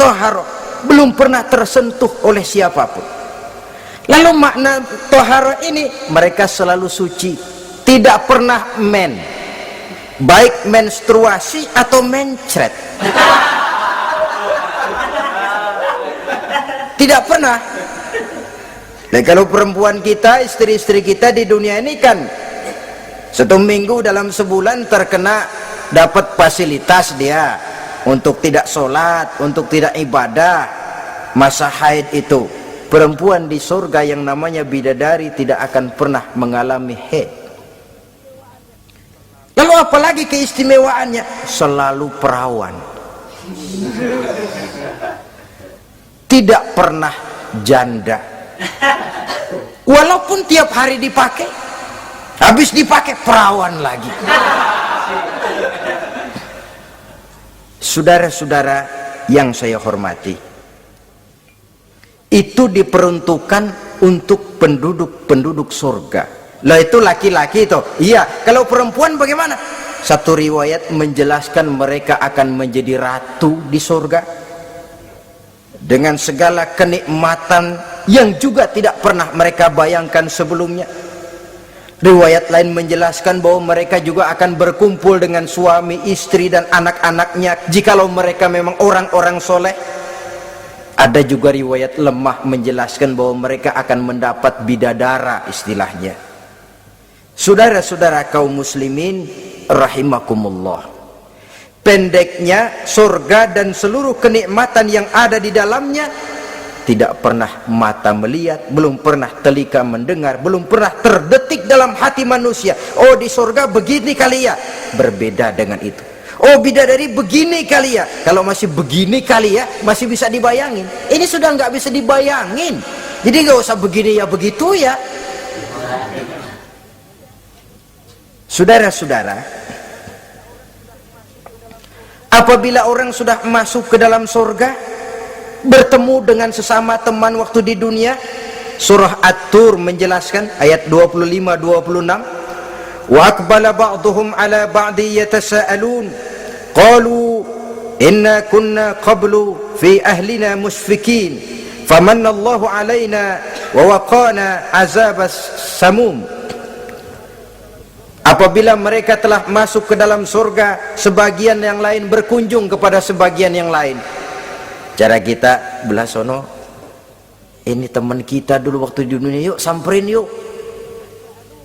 toharo, belum pernah tersentuh oleh siapapun. Lalu makna toharo ini, mereka selalu suci, tidak pernah baik menstruasi atau mencret, tidak pernah. Dan kalau perempuan kita, istri-istri kita di dunia ini kan 1 minggu dalam sebulan terkena dapat fasilitas dia untuk tidak sholat, untuk tidak ibadah, masa haid itu. Perempuan di surga yang namanya bidadari tidak akan pernah mengalami haid. Lalu apalagi keistimewaannya? Selalu perawan, tidak pernah janda, walaupun tiap hari dipakai, habis dipakai perawan lagi. Saudara-saudara yang saya hormati, itu diperuntukkan untuk penduduk surga. Lah itu laki-laki itu. Iya, kalau perempuan bagaimana? Satu riwayat menjelaskan mereka akan menjadi ratu di surga dengan segala kenikmatan yang juga tidak pernah mereka bayangkan sebelumnya. Riwayat lain menjelaskan bahwa mereka juga akan berkumpul dengan suami, istri dan anak-anaknya jikalau mereka memang orang-orang soleh. Ada juga riwayat lemah menjelaskan bahwa mereka akan mendapat bidadara istilahnya. Saudara-saudara kaum muslimin rahimakumullah, pendeknya surga dan seluruh kenikmatan yang ada di dalamnya tidak pernah mata melihat, belum pernah telinga mendengar, belum pernah terdetik dalam hati manusia. Oh, di surga begini kali ya, berbeda dengan itu. Oh, bidadari begini kali ya, kalau masih begini kali ya masih bisa dibayangin. Ini sudah nggak bisa dibayangin, jadi nggak usah begini ya begitu ya. Saudara-saudara, apabila orang sudah masuk ke dalam surga, bertemu dengan sesama teman waktu di dunia, surah At-Tur menjelaskan ayat 25-26, wa aqbala ba'duhum ala ba'di yatasaalun qalu inna kunna qablu fi ahlina musfikin famanna Allahu alaina wa waqana azabas samum. Apabila mereka telah masuk ke dalam surga, sebagian yang lain berkunjung kepada sebagian yang lain. Cara kita belah sono, ini teman kita dulu waktu di dunia, yuk samperin yuk.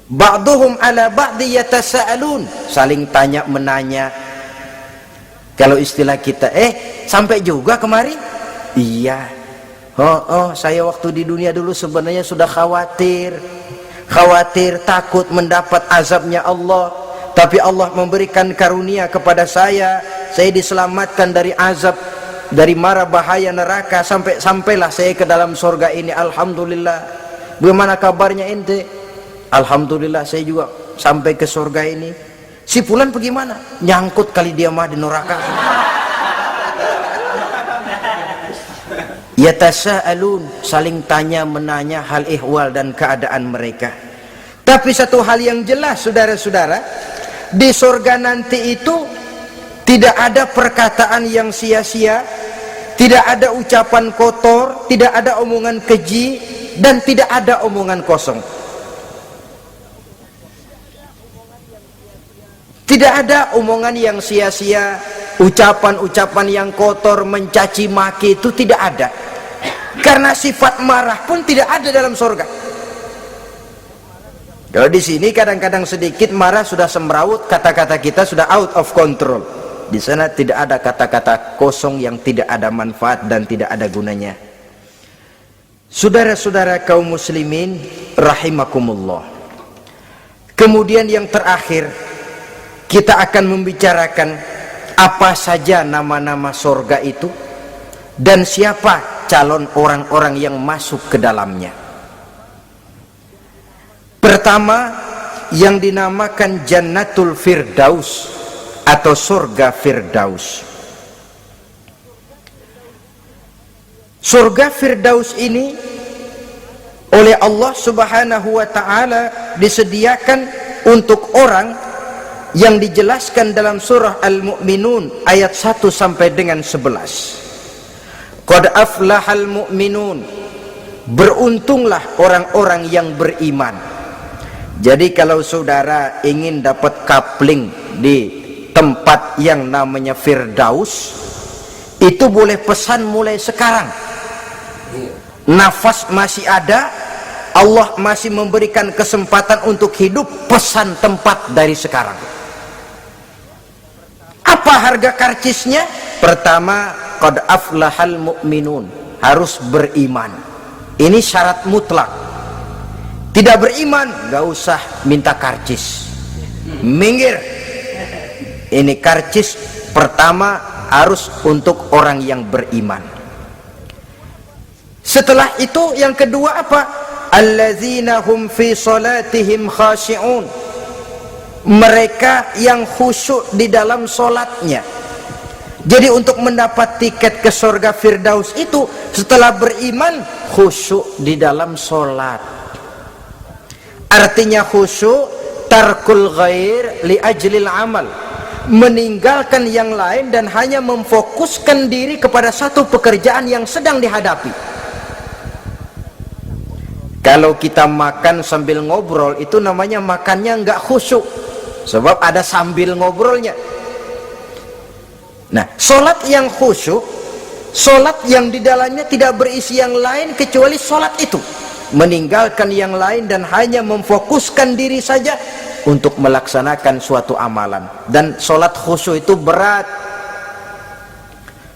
Ba'duhum ala ba'di yatasaalun, saling tanya menanya. Kalau istilah kita, sampai juga kemari? Iya. Oh, saya waktu di dunia dulu sebenarnya sudah khawatir, takut mendapat azabnya Allah, tapi Allah memberikan karunia kepada saya diselamatkan dari azab, dari mara bahaya neraka, sampailah saya ke dalam surga ini. Alhamdulillah. Bagaimana kabarnya ente? Alhamdulillah saya juga sampai ke surga ini. Si fulan bagaimana? Nyangkut kali dia mah di neraka. Yatasaalun, saling tanya menanya hal ihwal dan keadaan mereka. Tapi satu hal yang jelas saudara-saudara, di surga nanti itu tidak ada perkataan yang sia-sia, tidak ada ucapan kotor, tidak ada omongan keji, dan tidak ada omongan kosong. Tidak ada omongan yang sia-sia, ucapan-ucapan yang kotor, mencaci maki, itu tidak ada. Karena sifat marah pun tidak ada dalam surga. Kalau di sini kadang-kadang sedikit marah sudah semrawut, kata-kata kita sudah out of control. Di sana tidak ada kata-kata kosong yang tidak ada manfaat dan tidak ada gunanya. Saudara-saudara kaum muslimin rahimakumullah. Kemudian yang terakhir, kita akan membicarakan apa saja nama-nama surga itu dan siapa calon orang-orang yang masuk ke dalamnya. Pertama, yang dinamakan Jannatul Firdaus atau surga Firdaus. Surga Firdaus ini oleh Allah Subhanahu wa taala disediakan untuk orang yang dijelaskan dalam surah Al-Mu'minun ayat 1 sampai dengan 11. qad aflahal mu'minun, beruntunglah orang-orang yang beriman. Jadi kalau saudara ingin dapat kapling di tempat yang namanya Firdaus, itu boleh pesan mulai sekarang. Nafas masih ada, Allah masih memberikan kesempatan untuk hidup, pesan tempat dari sekarang. Apa harga karcisnya? Pertama, qad aflahal mu'minun, harus beriman. Ini syarat mutlak. Tidak beriman, gak usah minta karcis, minggir. Ini karcis pertama harus untuk orang yang beriman. Setelah itu yang kedua apa? Allazina hum fi salatihim khashi'un, mereka yang khusyuk di dalam solatnya. Jadi untuk mendapat tiket ke surga Firdaus itu, setelah beriman khusyuk di dalam solat. Artinya khusyuk tarkul ghair li ajlil amal, meninggalkan yang lain dan hanya memfokuskan diri kepada satu pekerjaan yang sedang dihadapi. Kalau kita makan sambil ngobrol, itu namanya makannya nggak khusyuk, sebab ada sambil ngobrolnya. Nah, solat yang khusyuk, solat yang di dalamnya tidak berisi yang lain kecuali solat itu, meninggalkan yang lain dan hanya memfokuskan diri saja untuk melaksanakan suatu amalan. Dan solat khusyuk itu berat.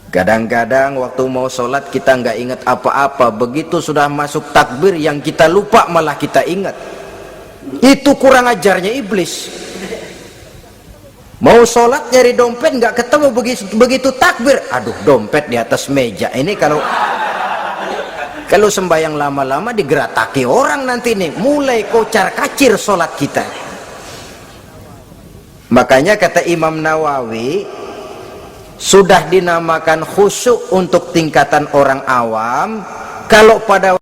Kadang-kadang waktu mau sholat kita nggak ingat apa-apa, begitu sudah masuk takbir yang kita lupa malah kita ingat. Itu kurang ajarnya iblis. Mau sholat nyari dompet nggak ketemu, begitu takbir, aduh dompet di atas meja. Ini kalau sembahyang lama-lama digerataki orang nanti nih, mulai kocar kacir sholat kita. Makanya kata Imam Nawawi, sudah dinamakan khusyuk untuk tingkatan orang awam, kalau pada